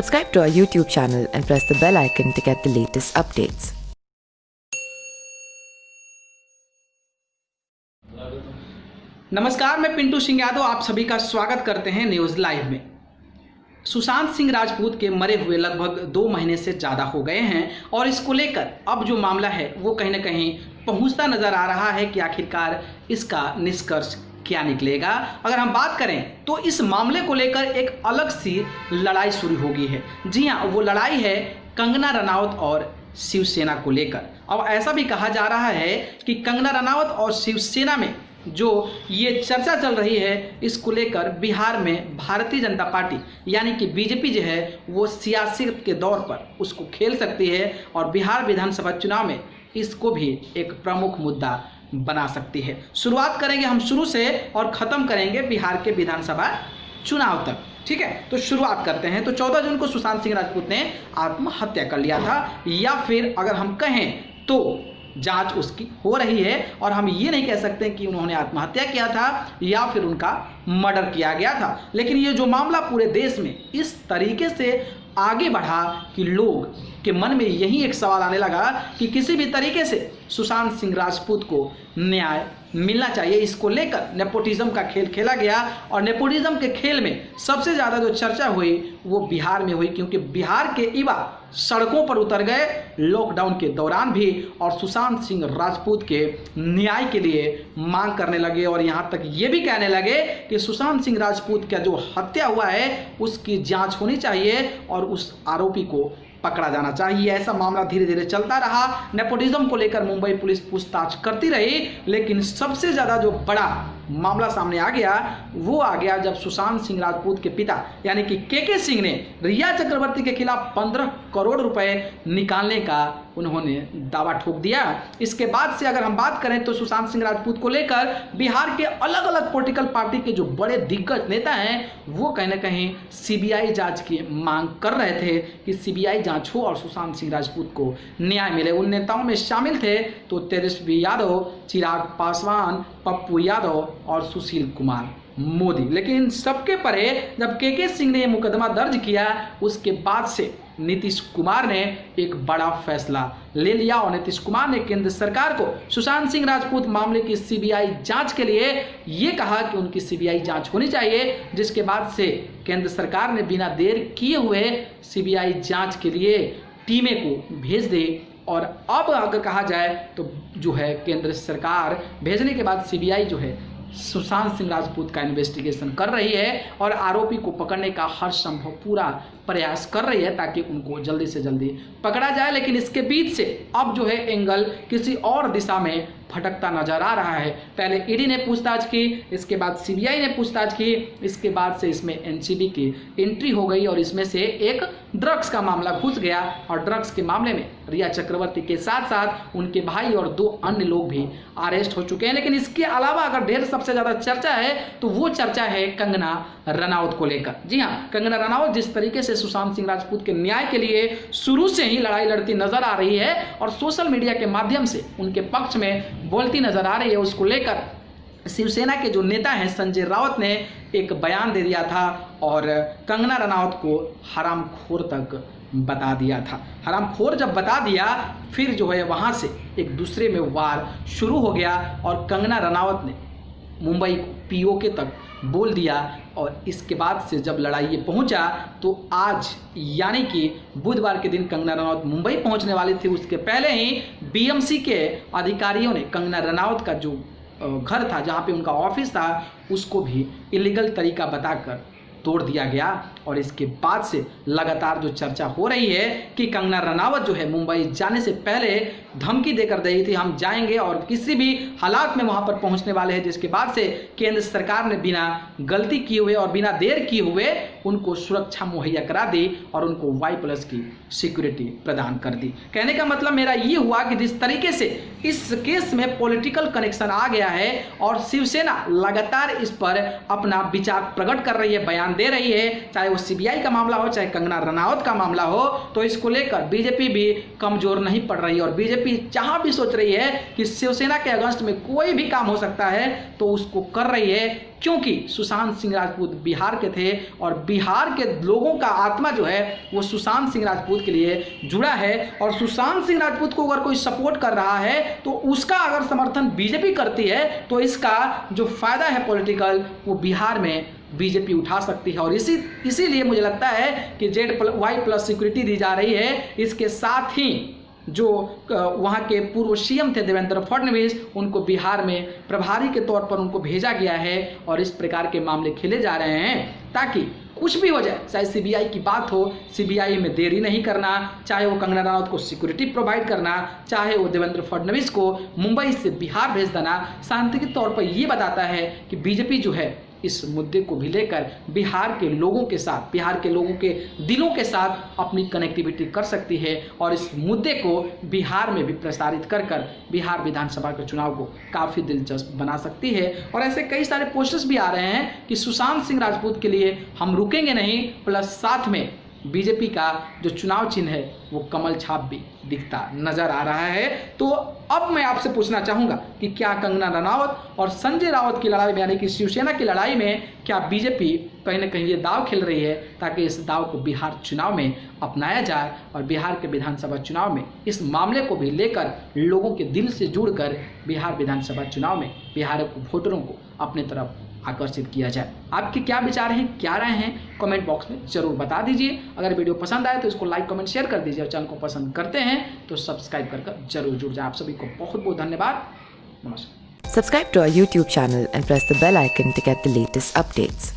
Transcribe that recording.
Subscribe to our YouTube channel and press the bell icon to get the latest updates. नमस्कार, मैं पिंटू सिंह यादव आप सभी का स्वागत करते हैं न्यूज़ लाइव में। सुशांत सिंह राजपूत के मरे हुए लगभग 2 महीने से ज़्यादा हो गए हैं और इसको लेकर अब जो मामला है वो कहीं ना कहीं पहुंचता नज़र आ रहा है कि आखिरकार इसका निष्कर्ष क्या निकलेगा। अगर हम बात करें तो इस मामले को लेकर एक अलग सी लड़ाई शुरू हो गई है। जी हाँ, वो लड़ाई है कंगना रनावत और शिवसेना को लेकर। अब ऐसा भी कहा जा रहा है कि कंगना रनावत और शिवसेना में जो ये चर्चा चल रही है, इसको लेकर बिहार में भारतीय जनता पार्टी यानी कि बीजेपी जो है वो सियासत के दौर पर उसको खेल सकती है और बिहार विधानसभा चुनाव में इसको भी एक प्रमुख मुद्दा बना सकती है। शुरुआत करेंगे हम शुरू से और ख़त्म करेंगे बिहार के विधानसभा चुनाव तक। ठीक है, तो शुरुआत करते हैं। तो 14 जून को सुशांत सिंह राजपूत ने आत्महत्या कर लिया था, या फिर अगर हम कहें तो जांच उसकी हो रही है और हम ये नहीं कह सकते कि उन्होंने आत्महत्या किया था या फिर उनका मर्डर किया गया था। लेकिन ये जो मामला पूरे देश में इस तरीके से आगे बढ़ा कि लोग के मन में यही एक सवाल आने लगा कि किसी भी तरीके से सुशांत सिंह राजपूत को न्याय मिलना चाहिए। इसको लेकर नेपोटिज्म का खेल खेला गया और नेपोटिज्म के खेल में सबसे ज़्यादा जो चर्चा हुई वो बिहार में हुई, क्योंकि बिहार के युवा सड़कों पर उतर गए लॉकडाउन के दौरान भी और सुशांत सिंह राजपूत के न्याय के लिए मांग करने लगे और यहाँ तक ये भी कहने लगे कि सुशांत सिंह राजपूत का जो हत्या हुआ है उसकी जांच होनी चाहिए और उस आरोपी को पकड़ा जाना चाहिए। ऐसा मामला धीरे धीरे चलता रहा। नेपोटिज्म को लेकर मुंबई पुलिस पूछताछ करती रही, लेकिन सबसे ज़्यादा जो बड़ा मामला सामने आ गया वो आ गया जब सुशांत सिंह राजपूत के पिता यानी कि के सिंह ने रिया चक्रवर्ती के खिलाफ 15 करोड़ रुपए निकालने का उन्होंने दावा ठोक दिया। इसके बाद से अगर हम बात करें तो सुशांत सिंह राजपूत को लेकर बिहार के अलग अलग पॉलिटिकल पार्टी के जो बड़े दिग्गज नेता हैं वो कहीं ना कहीं सीबीआई जांच की मांग कर रहे थे कि सीबीआई जांच हो और सुशांत सिंह राजपूत को न्याय मिले। उन नेताओं में शामिल थे तो तेजस्वी यादव, चिराग पासवान, पप्पू यादव और सुशील कुमार मोदी। लेकिन इन सबके परे जब के सिंह ने यह मुकदमा दर्ज किया उसके बाद से नीतीश कुमार ने एक बड़ा फैसला ले लिया और नीतीश कुमार ने केंद्र सरकार को सुशांत सिंह राजपूत मामले की सीबीआई जांच के लिए ये कहा कि उनकी सीबीआई जांच होनी चाहिए, जिसके बाद से केंद्र सरकार ने बिना देर किए हुए सीबीआई जांच के लिए टीमें को भेज दी। और अब अगर कहा जाए तो जो है केंद्र सरकार भेजने के बाद सीबीआई जो है सुशांत सिंह राजपूत का इन्वेस्टिगेशन कर रही है और आरोपी को पकड़ने का हर संभव पूरा प्रयास कर रही है ताकि उनको जल्दी से जल्दी पकड़ा जाए। लेकिन इसके बीच से अब जो है एंगल किसी और दिशा में भटकता नजर आ रहा है। पहले ईडी ने पूछताछ की, इसके बाद सीबीआई ने पूछताछ की, इसके बाद से इसमें एनसीबी की एंट्री हो गई और इसमें से एक ड्रग्स का मामला घुस गया और ड्रग्स के मामले में रिया चक्रवर्ती के साथ साथ उनके भाई और 2 अन्य लोग भी अरेस्ट हो चुके हैं। लेकिन इसके अलावा अगर ढेर सबसे ज़्यादा चर्चा है तो वो चर्चा है कंगना रनावत को लेकर। जी हाँ, कंगना रनावत जिस तरीके से सुशांत सिंह राजपूत के न्याय के लिए शुरू से ही लड़ाई लड़ती नजर आ रही है और सोशल मीडिया के माध्यम से उनके पक्ष में बोलती नजर आ रही है, उसको लेकर शिवसेना के जो नेता हैं संजय राउत ने एक बयान दे दिया था और कंगना रनावत को हरामखोर तक बता दिया था। हरामखोर जब बता दिया फिर जो है वहाँ से एक दूसरे में वार शुरू हो गया और कंगना रनावत ने मुंबई को पीओके तक बोल दिया और इसके बाद से जब लड़ाई ये पहुंचा तो आज यानी कि बुधवार के दिन कंगना रनावत मुंबई पहुंचने वाली थी। उसके पहले ही बीएमसी के अधिकारियों ने कंगना रनावत का जो घर था जहां पे उनका ऑफिस था उसको भी इलीगल तरीका बताकर तोड़ दिया गया और इसके बाद से लगातार जो चर्चा हो रही है कि कंगना रनावत जो है मुंबई जाने से पहले धमकी देकर दी थी हम जाएंगे और किसी भी हालात में वहां पर पहुंचने वाले हैं, जिसके बाद से केंद्र सरकार ने बिना गलती किए हुए और बिना देर किए हुए उनको सुरक्षा मुहैया करा दी और उनको Y+ की सिक्योरिटी प्रदान कर दी। कहने का मतलब मेरा ये हुआ कि जिस तरीके से इस केस में पॉलिटिकल कनेक्शन आ गया है और शिवसेना लगातार इस पर अपना विचार प्रकट कर रही है, बयान दे रही है, चाहे वो सीबीआई का मामला हो चाहे कंगना रनावत का मामला हो, तो इसको लेकर बीजेपी भी कमजोर नहीं पड़ रही है। और बीजेपी जहां भी सोच रही है कि शिवसेना के अगेंस्ट में कोई भी काम हो सकता है तो उसको कर रही है, क्योंकि सुशांत सिंह राजपूत बिहार के थे और बिहार के लोगों का आत्मा जो है वो सुशांत सिंह राजपूत के लिए जुड़ा है। और सुशांत सिंह राजपूत को अगर कोई सपोर्ट कर रहा है तो उसका अगर समर्थन बीजेपी करती है तो इसका जो फायदा है पॉलिटिकल, वो बिहार में बीजेपी उठा सकती है। और इसीलिए मुझे लगता है कि ZY+ सिक्योरिटी दी जा रही है। इसके साथ ही जो वहाँ के पूर्व सीएम थे देवेंद्र फडणवीस, उनको बिहार में प्रभारी के तौर पर उनको भेजा गया है और इस प्रकार के मामले खेले जा रहे हैं ताकि कुछ भी हो जाए, चाहे सीबीआई की बात हो, सीबीआई में देरी नहीं करना, चाहे वो कंगना रनावत को सिक्योरिटी प्रोवाइड करना, चाहे वो देवेंद्र फडणवीस को मुंबई से बिहार भेज देना, शांति के तौर पर ये बताता है कि बीजेपी जो है इस मुद्दे को भी लेकर बिहार के लोगों के साथ, बिहार के लोगों के दिलों के साथ अपनी कनेक्टिविटी कर सकती है और इस मुद्दे को बिहार में भी प्रसारित कर बिहार विधानसभा के चुनाव को काफ़ी दिलचस्प बना सकती है। और ऐसे कई सारे पोस्टर्स भी आ रहे हैं कि सुशांत सिंह राजपूत के लिए हम रुकेंगे नहीं, प्लस साथ में बीजेपी का जो चुनाव चिन्ह है वो कमल छाप भी दिखता नजर आ रहा है। तो अब मैं आपसे पूछना चाहूंगा कि क्या कंगना रनावत और संजय राउत की लड़ाई में, यानी कि शिवसेना की लड़ाई में, क्या बीजेपी कहीं ना कहीं ये दाव खेल रही है ताकि इस दाव को बिहार चुनाव में अपनाया जाए और बिहार के विधानसभा चुनाव में इस मामले को भी लेकर लोगों के दिल से जुड़कर बिहार विधानसभा चुनाव में बिहार के वोटरों को अपने तरफ आकर्षित किया जाए। आपके क्या विचार हैं, क्या राय हैं, कमेंट बॉक्स में जरूर बता दीजिए। अगर वीडियो पसंद आए तो इसको लाइक कमेंट शेयर कर दीजिए और चैनल को पसंद करते हैं तो सब्सक्राइब कर जरूर जुड़ जाए। आप सभी को बहुत बहुत धन्यवाद। नमस्कार। Subscribe to our YouTube channel and press the bell icon to get the latest updates.